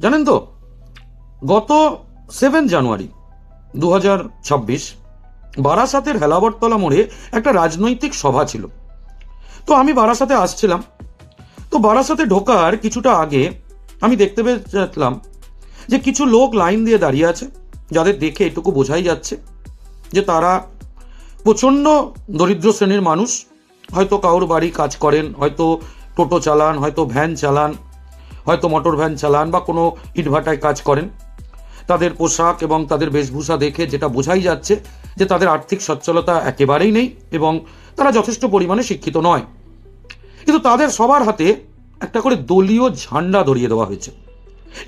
জানেন তো, গত 7 জানুয়ারি 2026 বারাসাতের হেলাবরতলা মোড়ে একটা রাজনৈতিক সভা ছিল। তো আমি বারাসাতে আসছিলাম। তো বারাসাতে ঢোকার কিছুটা আগে আমি দেখতে পেয়েছিলাম যে কিছু লোক লাইন দিয়ে দাঁড়িয়ে আছে, যাদের দেখে এটুকু বোঝাই যাচ্ছে যে তারা প্রচণ্ড দরিদ্র শ্রেণীর মানুষ। হয়তো কারোর বাড়ি কাজ করেন, হয়তো টোটো চালান, হয়তো ভ্যান চালান, হয়তো মোটর ভ্যান চালান, বা কোনো ইটভাটায় কাজ করেন। তাদের পোশাক এবং তাদের বেশভূষা দেখে যেটা বোঝাই যাচ্ছে যে তাদের আর্থিক সচ্ছলতা একেবারেই নেই এবং তারা যথেষ্ট পরিমাণে শিক্ষিত নয়। কিন্তু তাদের সবার হাতে একটা করে দলীয় ঝান্ডা ধরিয়ে দেওয়া হয়েছে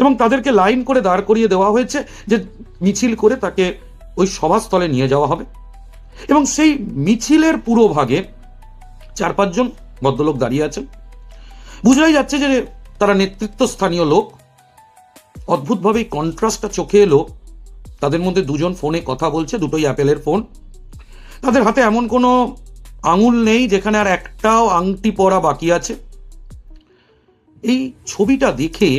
এবং তাদেরকে লাইন করে দাঁড় করিয়ে দেওয়া হয়েছে যে মিছিল করে তাকে ওই সভাস্থলে নিয়ে যাওয়া হবে। এবং সেই মিছিলের পুরো ভাগে 4-5 জন ভদ্রলোক দাঁড়িয়ে আছেন। বুঝাই যাচ্ছে যে তারা নেতৃত্বস্থানীয় লোক। অদ্ভুতভাবে এই কন্ট্রাস্টটা চোখে এলো। তাদের মধ্যে 2 জন ফোনে কথা বলছে, দুটোই অ্যাপেলের ফোন। তাদের হাতে এমন কোনো আঙুল নেই যেখানে আর একটাও আংটি পরা বাকি আছে। এই ছবিটা দেখে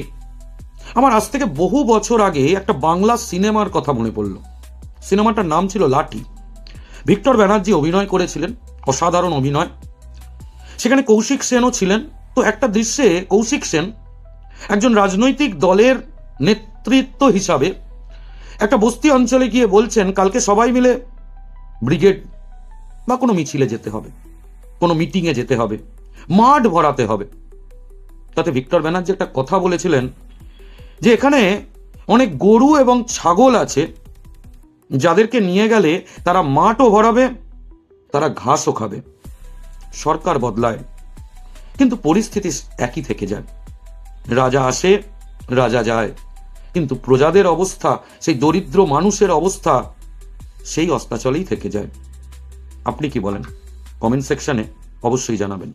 আমার আজ থেকে বহু বছর আগে একটা বাংলা সিনেমার কথা মনে পড়ল। সিনেমাটার নাম ছিল লাঠি। ভিক্টর ব্যানার্জি অভিনয় করেছিলেন, অসাধারণ অভিনয়। সেখানে কৌশিক সেনও ছিলেন। তো একটা দৃশ্যে কৌশিক সেন একজন রাজনৈতিক দলের নেতৃত্ব হিসাবে একটা বস্তি অঞ্চলে গিয়ে বলছেন, কালকে সবাই মিলে ব্রিগেড বা কোনো মিছিলে যেতে হবে, কোনো মিটিংয়ে যেতে হবে, মাঠ ভরাতে হবে। তাতে ভিক্টর ব্যানার্জি একটা কথা বলেছিলেন যে এখানে অনেক গরু এবং ছাগল আছে, যাদেরকে নিয়ে গেলে তারা মাঠও ভরাবে, তারা ঘাসও খাবে। সরকার বদলায় কিন্তু পরিস্থিতি একই থেকে যায়। রাজা আসে, রাজা যায়, কিন্তু প্রজাদের অবস্থা, সেই দরিদ্র মানুষের অবস্থা সেই অস্তাচলেই থেকে যায়। আপনি কি বলেন? কমেন্ট সেকশনে অবশ্যই জানাবেন।